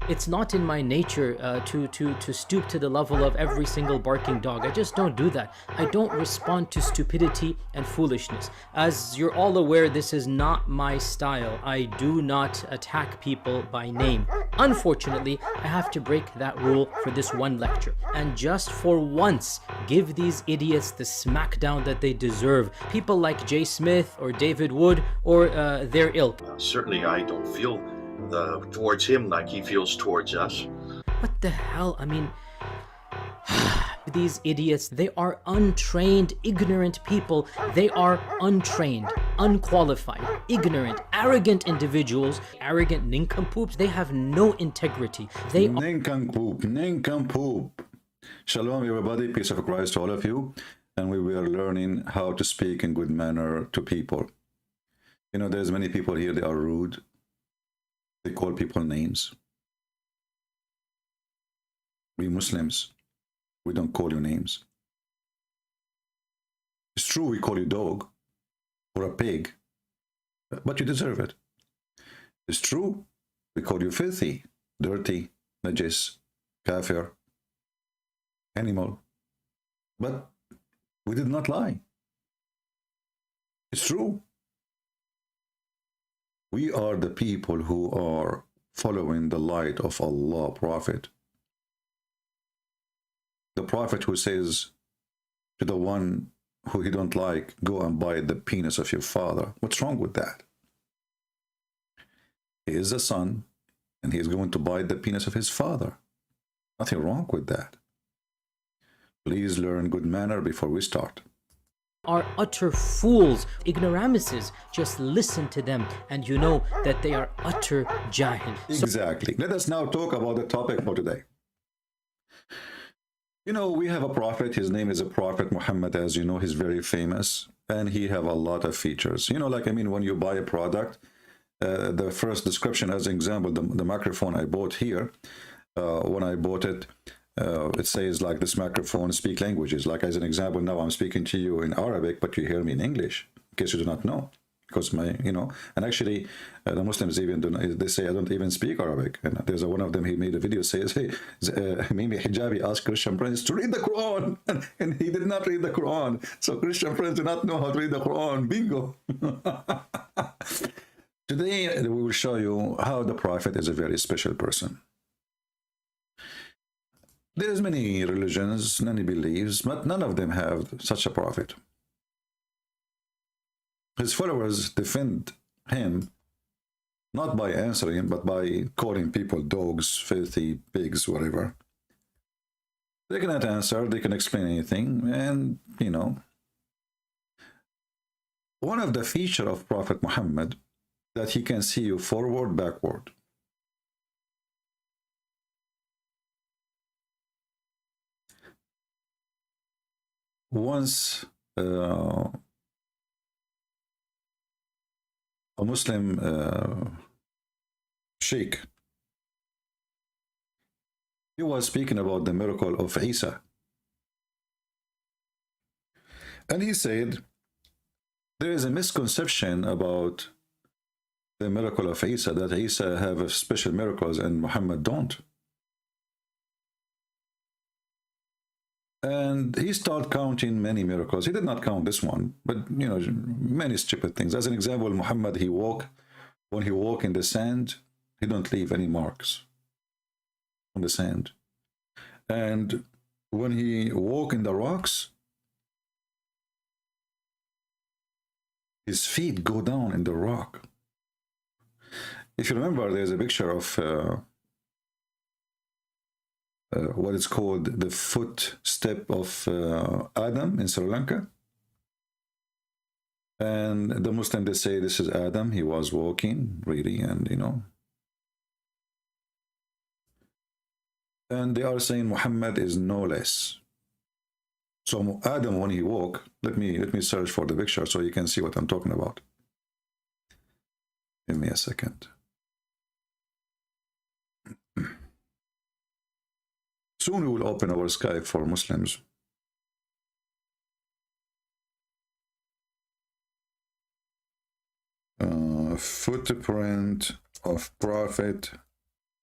It's not in my nature to stoop to the level of every single barking dog. I just don't do that. I don't respond to stupidity and foolishness. As you're all aware, this is not my style. I do not attack people by name. Unfortunately, I have to break that rule for this one lecture. And just for once, give these idiots the smackdown that they deserve. People like Jay Smith or David Wood or their ilk. Certainly, I don't feel towards him like he feels towards us. What the hell? I mean, these idiots, they are untrained, ignorant people. They are untrained, unqualified, ignorant, arrogant individuals, arrogant nincompoops. They have no integrity. They Nincompoop. Shalom, everybody. Peace of Christ to all of you. And we were learning how to speak in good manner to people. You know, there's many people here, they are rude. They call people names. We Muslims, we don't call you names. It's true we call you dog or a pig, but you deserve it. It's true we call you filthy, dirty, najis, kafir, animal, but we did not lie. It's true. We are the people who are following the light of Allah, Prophet. The Prophet who says to the one who he don't like, go and bite the penis of your father. What's wrong with that? He is a son, and he is going to bite the penis of his father. Nothing wrong with that. Please learn good manner before we start. Are utter fools, ignoramuses. Just listen to them and you know that they are utter jahil. Exactly. Let us now talk about the topic for today. You know, we have a prophet. His name is a Prophet Muhammad. As you know, he's very famous and he have a lot of features. You know, like, I mean, when you buy a product, the first description, as an example, the microphone I bought here, when I bought it, it says like this microphone speak languages. Like as an example, now I'm speaking to you in Arabic, but you hear me in English, in case you do not know. Because you know, and actually the Muslims even do not, they say I don't even speak Arabic. And there's one of them, he made a video says, hey, Mimi Hijabi asked Christian Prince to read the Quran, and he did not read the Quran. So Christian Prince do not know how to read the Quran. Bingo. Today we will show you how the Prophet is a very special person. There's many religions, many beliefs, but none of them have such a prophet. His followers defend him not by answering, but by calling people dogs, filthy, pigs, whatever. They cannot answer, they can explain anything, and, you know. One of the features of Prophet Muhammad, that he can see you forward, backward. Once a Muslim sheikh, he was speaking about the miracle of Isa, and he said there is a misconception about the miracle of Isa, that Isa have special miracles and Muhammad don't. And he started counting many miracles. He did not count this one, but, you know, many stupid things. As an example, Muhammad, when he walk in the sand, he don't leave any marks on the sand. And when he walk in the rocks, his feet go down in the rock. If you remember, there's a picture of what is called the footstep of Adam in Sri Lanka. And the Muslim, they say this is Adam, he was walking, really, and, you know. And they are saying Muhammad is no less. So Adam, when he walk, let me search for the picture so you can see what I'm talking about. Give me a second. Soon we will open our Skype for Muslims. Footprint of Prophet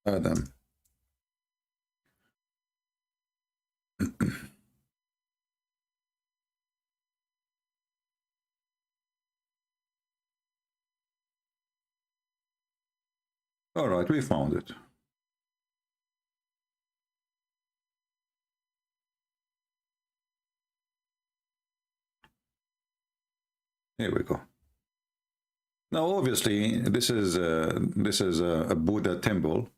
Adam. All right, we found it. Here we go. Now, obviously, this is a Buddha temple,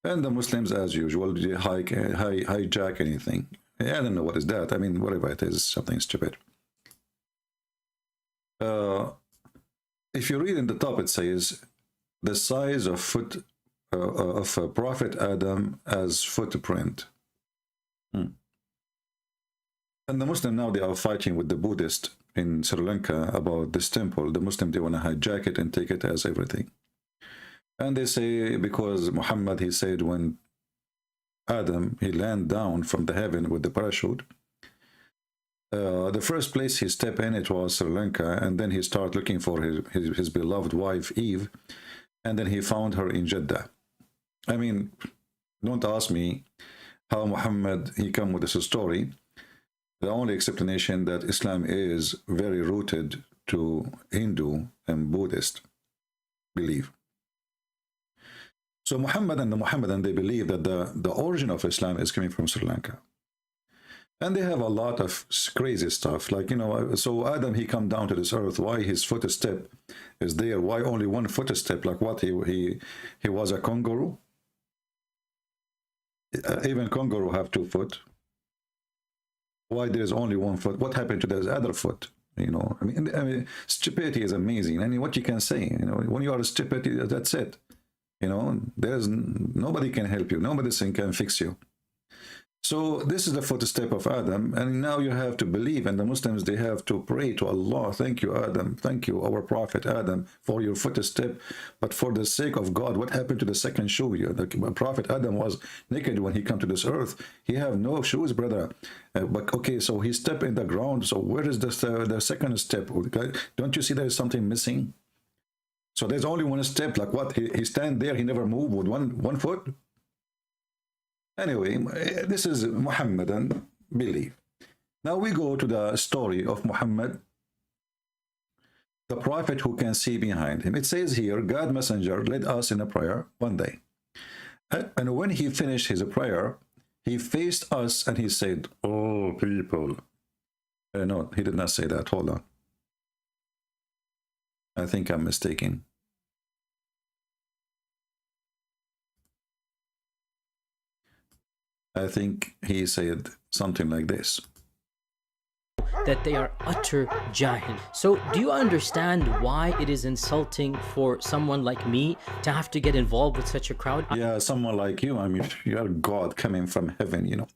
and the Muslims, as usual, they hijack anything. I don't know what is that. I mean, whatever it is, something stupid. If you read in the top, it says the size of foot of Prophet Adam as footprint. And the Muslim now, they are fighting with the Buddhist in Sri Lanka about this temple. The Muslim, they want to hijack it and take it as everything. And they say because Muhammad, he said when Adam, he landed down from the heaven with the parachute, the first place he stepped in, it was Sri Lanka, and then he started looking for his beloved wife, Eve, and then he found her in Jeddah. I mean, don't ask me how Muhammad, he come with this story. The only explanation that Islam is very rooted to Hindu and Buddhist belief. So Muhammad and the Muhammadan, they believe that the origin of Islam is coming from Sri Lanka. And they have a lot of crazy stuff. Like, you know, so Adam, he come down to this earth. Why his footstep is there? Why only one footstep? Like what, he was a kangaroo? Even kangaroo have 2 foot. Why there's only 1 foot? What happened to this other foot? You know, I mean, stupidity is amazing. I mean, what you can say, you know, when you are stupid, that's it. You know, there's nobody can help you. Nobody can fix you. So this is the footstep of Adam, and now you have to believe, and the Muslims, they have to pray to Allah. Thank you, Adam. Thank you, our Prophet Adam, for your footstep. But for the sake of God, what happened to the second shoe? The Prophet Adam was naked when he came to this earth. He have no shoes, brother. But okay, so he stepped in the ground. So where is the second step? Don't you see there is something missing? So there's only 1 step. Like what? He stand there. He never moved with one foot. Anyway, this is Muhammadan belief. Now we go to the story of Muhammad, the prophet who can see behind him. It says here, God messenger led us in a prayer one day. And when he finished his prayer, he faced us and he said, "Oh, people." No, he did not say that. Hold on. I think I'm mistaken. I think he said something like this. That they are utter jahil. So do you understand why it is insulting for someone like me to have to get involved with such a crowd? Yeah, someone like you, I mean, you're God coming from heaven, you know.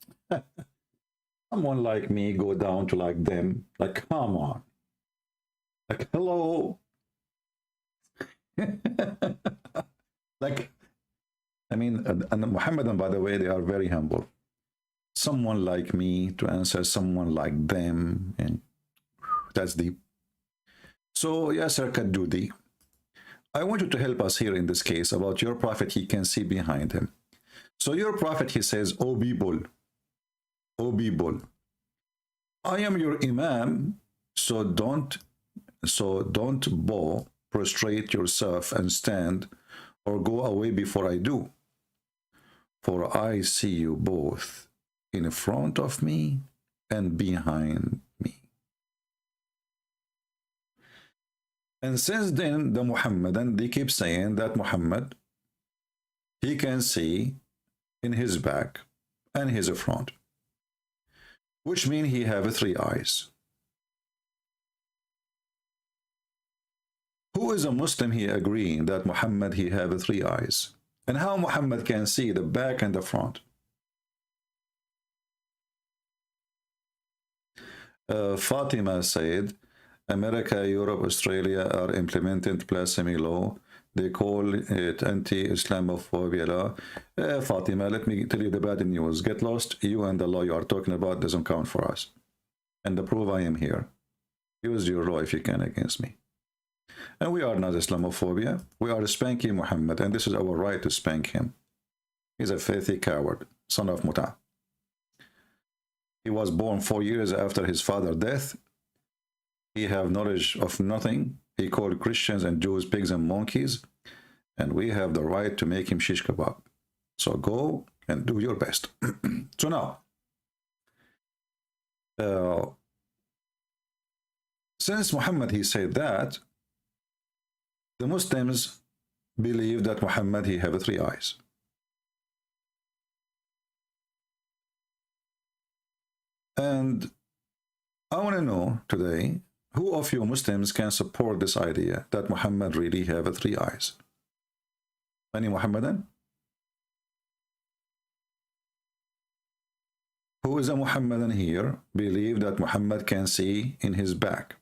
Someone like me go down to like them, like, come on. Like, hello. Like, I mean, and Muhammadan, by the way, they are very humble. Someone like me to answer someone like them, and that's deep. So, Yasser Kadudi, I want you to help us here in this case about your prophet. He can see behind him. So your prophet, he says, "O people, I am your imam, so don't bow, prostrate yourself and stand, or go away before I do. For I see you both in front of me and behind me." And since then, the Muhammadan, they keep saying that Muhammad, he can see in his back and his front, which means he have 3 eyes. Who is a Muslim he agreeing that Muhammad he have 3 eyes? And how Muhammad can see the back and the front? Fatima said, America, Europe, Australia are implementing blasphemy law. They call it anti-Islamophobia law. Fatima, let me tell you the bad news. Get lost. You and the law you are talking about doesn't count for us. And the proof, I am here. Use your law if you can against me. And we are not Islamophobia. We are spanking Muhammad, and this is our right to spank him. He's a filthy coward, son of Muta. He was born 4 years after his father's death. He have knowledge of nothing. He called Christians and Jews pigs and monkeys. And we have the right to make him shish kebab. So go and do your best. So now, since Muhammad, he said that, the Muslims believe that Muhammad, he have 3 eyes. And I want to know today, who of you Muslims can support this idea that Muhammad really have 3 eyes? Any Muhammadan? Who is a Muhammadan here believe that Muhammad can see in his back?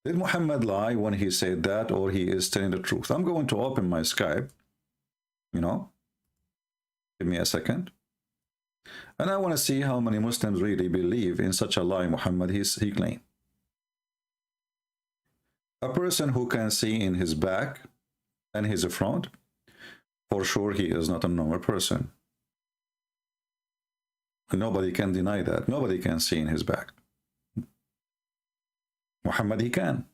Did Muhammad lie when he said that, or he is telling the truth? I'm going to open my Skype, you know, give me a second. And I want to see how many Muslims really believe in such a lie Muhammad he claimed. A person who can see in his back and his front, for sure he is not a normal person. Nobody can deny that. Nobody can see in his back. Muhammad, he can.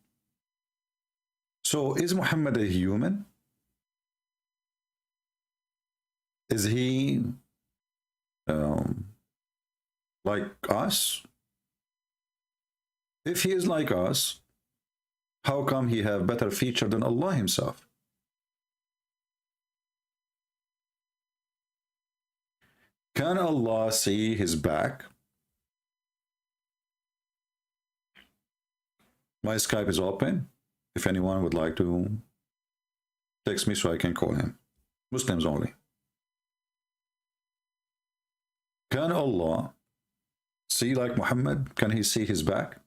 So is Muhammad a human? Is he like us? If he is like us, how come he have better feature than Allah himself? Can Allah see his back? My Skype is open. If anyone would like to text me so I can call him. Muslims only. Can Allah see like Muhammad? Can he see his back?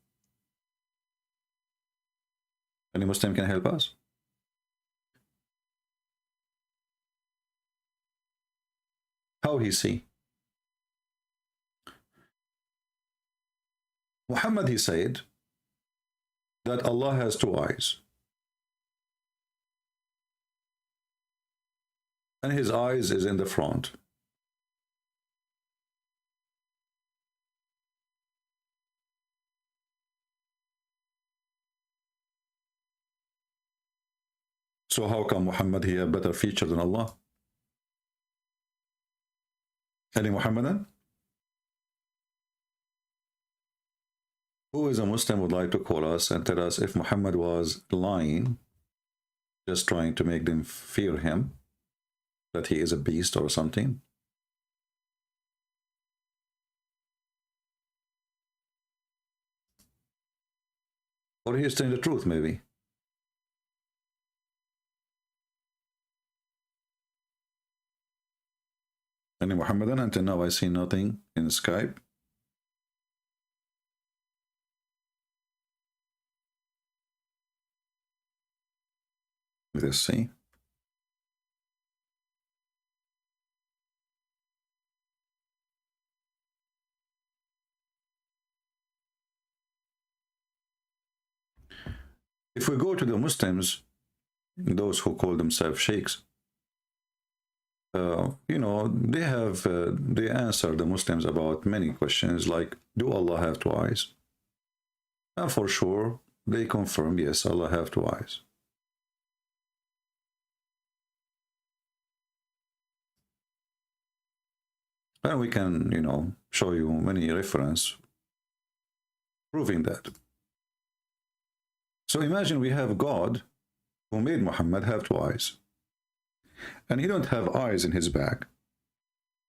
Any Muslim can help us? How he see? Muhammad, he said that Allah has 2 eyes. And his eyes is in the front. So how come Muhammad he have better feature than Allah? Any Muhammadan? Who is a Muslim would like to call us and tell us if Muhammad was lying, just trying to make them fear him, that he is a beast or something? Or he is telling the truth, maybe. Any Muhammadan? Until now I see nothing in Skype. Let's see. If we go to the Muslims, those who call themselves sheikhs, you know, they have they answer the Muslims about many questions like, do Allah have 2 eyes? And for sure they confirm, yes, Allah have 2 eyes. And we can, you know, show you many references proving that. So imagine we have God who made Muhammad have 2 eyes. And he don't have eyes in his back,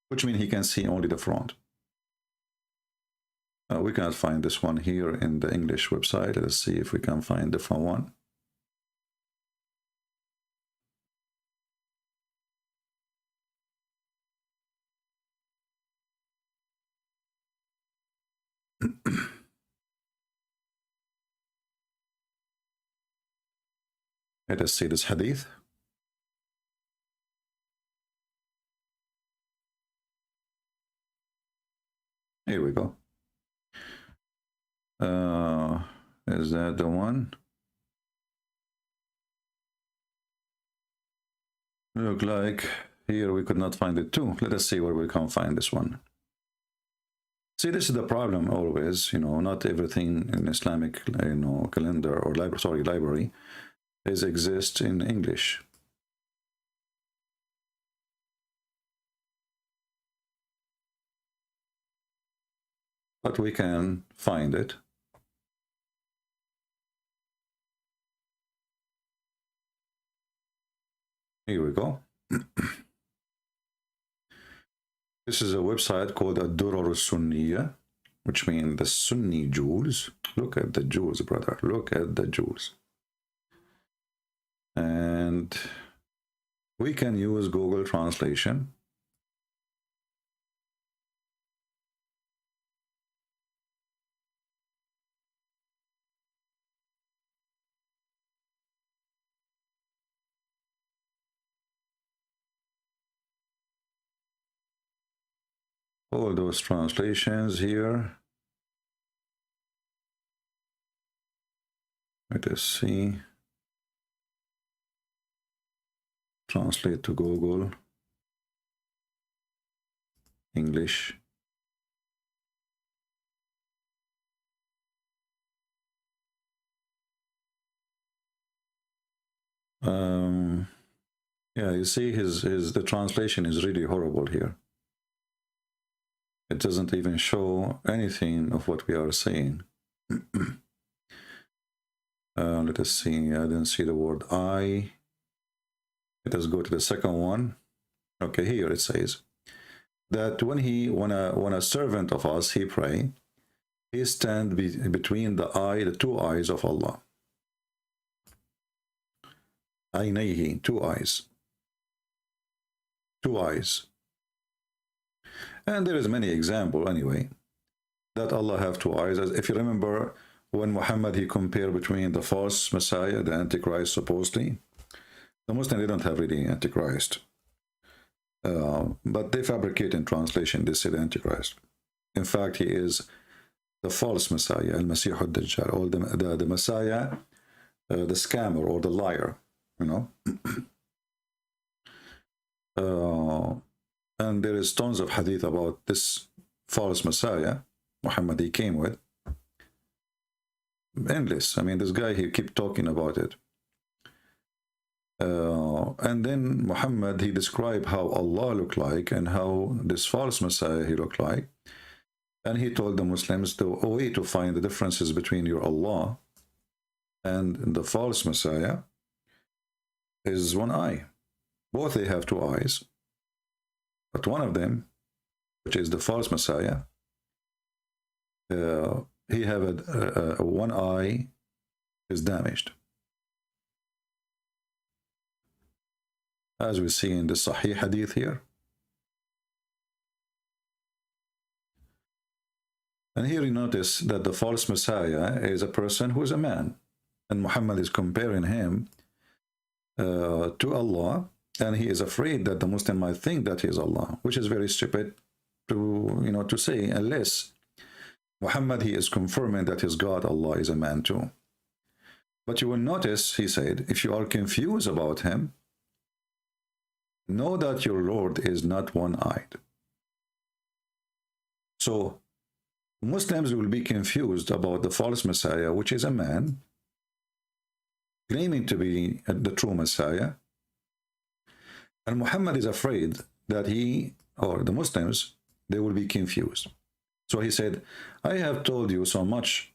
which means he can see only the front. We cannot find this one here in the English website. Let's see if we can find the different one. Let us see this hadith. Here we go. Is that the one? Look like here we could not find it too. Let us see where we can find this one. See, this is the problem always, not everything in Islamic, calendar or library is exists in English. But we can find it. Here we go. This is a website called Ad-Durar al-Sunniya, which means the Sunni jewels. Look at the jewels, brother. Look at the jewels. And we can use Google Translation. All those translations here. Let us see. Translate to Google. English. Yeah, you see the translation is really horrible here. It doesn't even show anything of what we are saying. Let us see. I didn't see the word I. Let us go to the second one. Okay, here it says that when a servant of us he pray, he stand between the two eyes of Allah. Aynayhi, two eyes. Two eyes. And there is many example anyway that Allah have two eyes. As if you remember when Muhammad he compared between the false Messiah, the Antichrist supposedly. The Muslims they don't have really Antichrist. But they fabricate in translation, they say the Antichrist. In fact, he is the false Messiah, Al-Masih al-Dajjal, or the Messiah, the scammer or the liar, and there is tons of hadith about this false Messiah, Muhammad he came with. Endless. I mean, this guy, he keep talking about it. And then Muhammad, he described how Allah looked like and how this false Messiah, he looked like. And he told the Muslims the way to find the differences between your Allah and the false Messiah is one eye. Both they have two eyes. But one of them, which is the false Messiah, he have a one eye is damaged. As we see in the Sahih Hadith here. And here you notice that the false Messiah is a person who is a man. And Muhammad is comparing him to Allah. And he is afraid that the Muslim might think that he is Allah, which is very stupid to say, unless Muhammad, he is confirming that his God, Allah, is a man too. But you will notice, he said, if you are confused about him, know that your Lord is not one-eyed. So Muslims will be confused about the false Messiah, which is a man, claiming to be the true Messiah. And Muhammad is afraid that he, or the Muslims, they will be confused. So he said, I have told you so much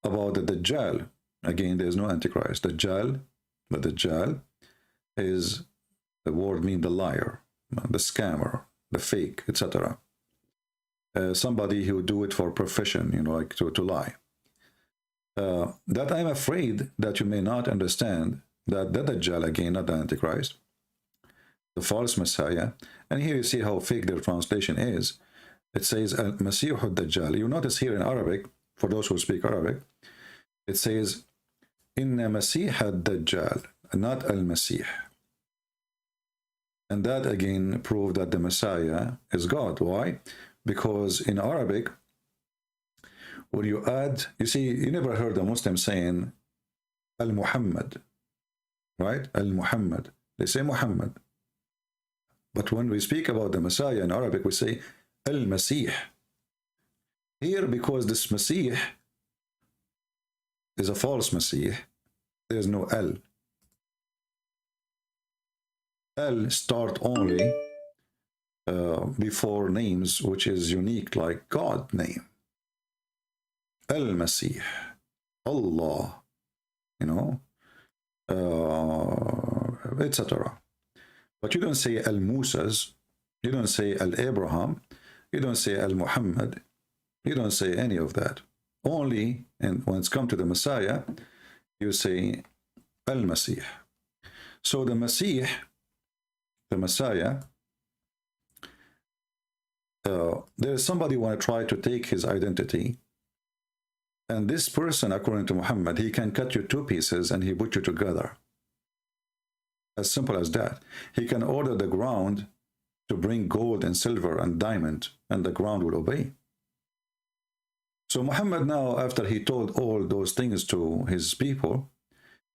about the Dajjal. Again, there is no Antichrist. Dajjal, but Dajjal is, the word means the liar, the scammer, the fake, etc. Somebody who do it for profession, like to lie. That I'm afraid that you may not understand that the Dajjal, again, not the Antichrist, the false Messiah. And here you see how fake their translation is. It says Al-Masih al-Dajjal. You notice here in Arabic, for those who speak Arabic, it says Inna Masih al-Dajjal, not Al-Masih. And that again proved that the Messiah is God. Why? Because in Arabic, when you add, you see, you never heard a Muslim saying Al-Muhammad, right? Al-Muhammad. They say Muhammad. But when we speak about the Messiah in Arabic, we say Al-Masih. Here, because this Masih is a false Masih, there's no L. L start only before names which is unique, like God name. Al-Masih, Allah, you know, etc. But you don't say Al-Musas, you don't say Al-Abraham, you don't say Al-Muhammad, you don't say any of that. Only, and when it's come to the Messiah, you say Al-Masih. So the Masih, the Messiah, there is somebody want to try to take his identity, and this person, according to Muhammad, he can cut you two pieces and he put you together. As simple as that. He can order the ground to bring gold and silver and diamond, and the ground will obey. So Muhammad now, after he told all those things to his people,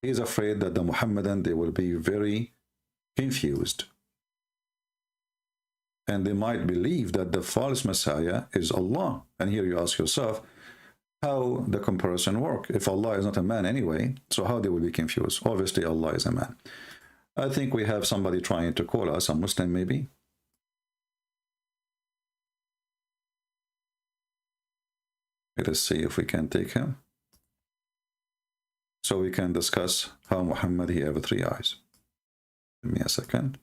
he is afraid that the Muhammadan, they will be very confused. And they might believe that the false Messiah is Allah. And here you ask yourself, how the comparison work? If Allah is not a man anyway, so how they will be confused? Obviously, Allah is a man. I think we have somebody trying to call us, a Muslim maybe. Let us see if we can take him, so we can discuss how Muhammad, he have 3 eyes. Give me a second.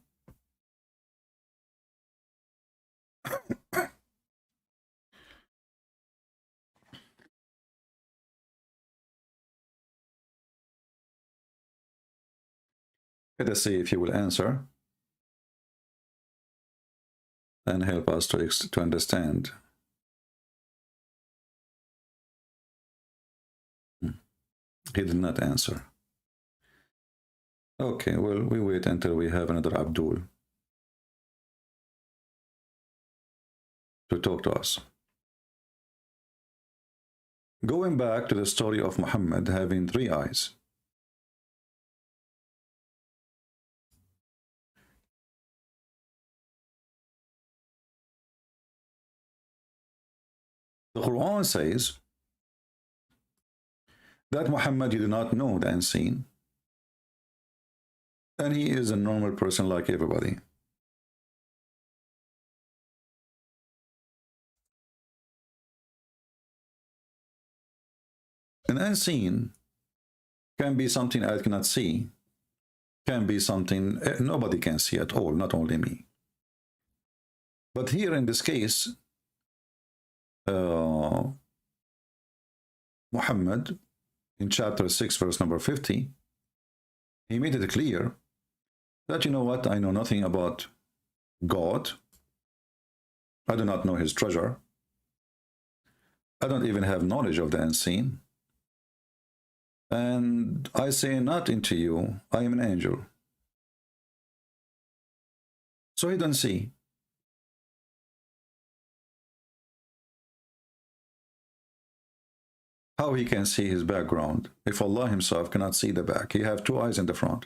Let us see if he will answer and help us to understand. He did not answer. Okay, well, we wait until we have another Abdul to talk to us. Going back to the story of Muhammad having 3 eyes. The Quran says that Muhammad, he did not know the unseen, and he is a normal person like everybody. An unseen can be something I cannot see, can be something nobody can see at all, not only me. But here in this case, Muhammad, in chapter 6, verse number 50, he made it clear that, you know what, I know nothing about God. I do not know his treasure. I don't even have knowledge of the unseen. And I say not unto you, I am an angel. So he doesn't see. How he can see his background if Allah himself cannot see the back? He have 2 eyes in the front.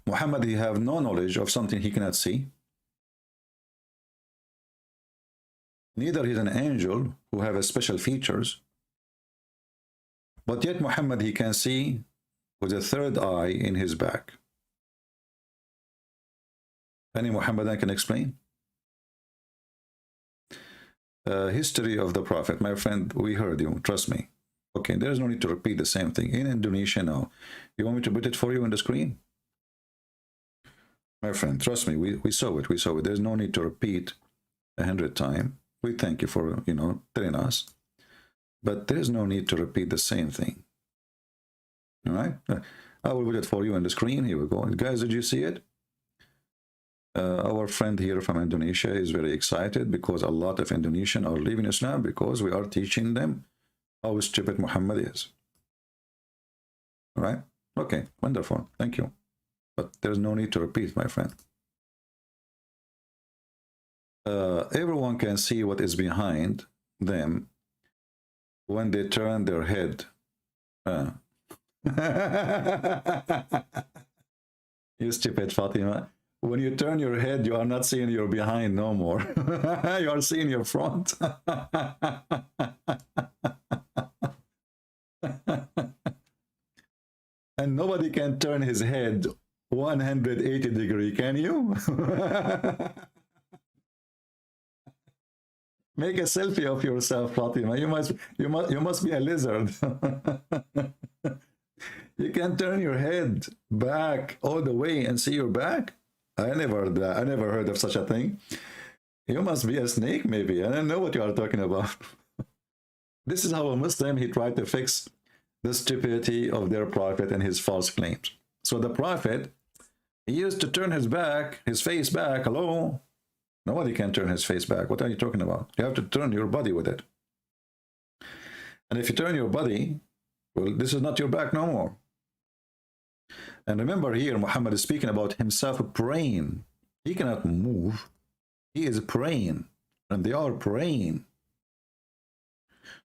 Muhammad, he have no knowledge of something he cannot see. Neither he's an angel who have a special features. But yet Muhammad, he can see with a 3rd eye in his back. Any Muhammadan can explain? History of the Prophet, my friend, we heard you, trust me. Okay, there's no need to repeat the same thing. In Indonesia now, you want me to put it for you on the screen? My friend, trust me, we saw it, There's no need to repeat 100 times. We thank you for, you know, telling us. But there's no need to repeat the same thing. All right? I will put it for you on the screen. Here we go. Guys, did you see it? Our friend here from Indonesia is very excited because a lot of Indonesians are leaving Islam because we are teaching them how stupid Muhammad is. All right? Okay, wonderful. Thank you. But there's no need to repeat, my friend. Everyone can see what is behind them when they turn their head. You stupid Fatima. When you turn your head, you are not seeing your behind no more. You are seeing your front. And nobody can turn his head 180 degree, can you? Make a selfie of yourself, Fatima. You must be a lizard. You can turn your head back all the way and see your back. I never heard of such a thing. You must be a snake, maybe. I don't know what you are talking about. This is how a Muslim, he tried to fix the stupidity of their prophet and his false claims. So the prophet, he used to turn his face back. Hello? Nobody can turn his face back. What are you talking about? You have to turn your body with it. And if you turn your body, well, this is not your back no more. And remember here, Muhammad is speaking about himself praying. He cannot move. He is praying. And they are praying.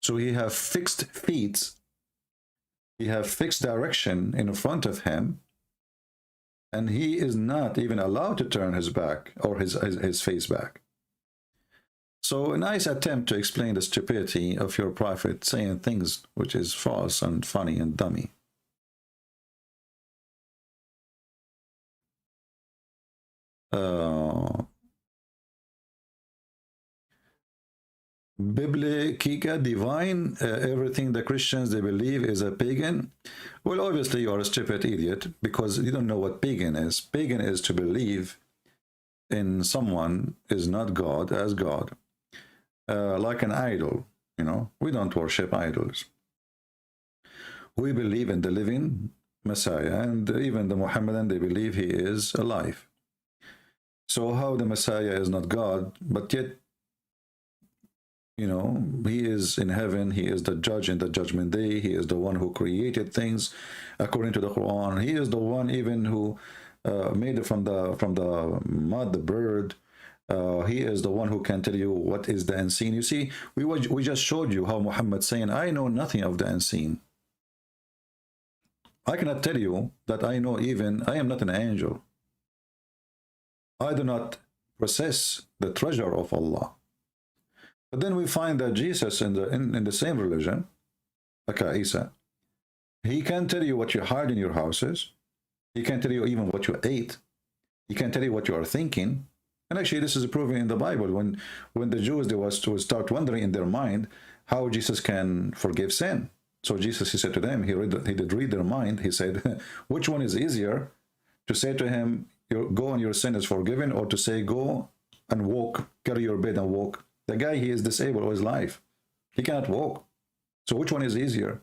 So he have fixed feet. He have fixed direction in front of him. And he is not even allowed to turn his back or his face back. So a nice attempt to explain the stupidity of your prophet saying things which is false and funny and dummy. Biblica divine, everything the Christians they believe is a pagan. Well, obviously you are a stupid idiot because you don't know what pagan is. Pagan is to believe in someone is not God as God, like an idol. You know, we don't worship idols. We believe in the living Messiah, and even the Muhammadan, they believe he is alive. So how the Messiah is not God, but yet, you know, he is in heaven, he is the judge in the judgment day, he is the one who created things according to the Quran, he is the one even who made it from the mud, the bird, he is the one who can tell you what is the unseen. You see, we just showed you how Muhammad saying, I know nothing of the unseen. I cannot tell you that I know even, I am not an angel. I do not possess the treasure of Allah. But then we find that Jesus in the same religion, like Isa, he can tell you what you hide in your houses. He can tell you even what you ate. He can tell you what you are thinking. And actually, this is proven in the Bible. When the Jews, they was to start wondering in their mind how Jesus can forgive sin. So Jesus, he said to them, he did read their mind. He said, which one is easier, to say to him, go and your sin is forgiven, or to say, go and walk, carry your bed and walk? The guy, he is disabled all his life. He cannot walk. So which one is easier?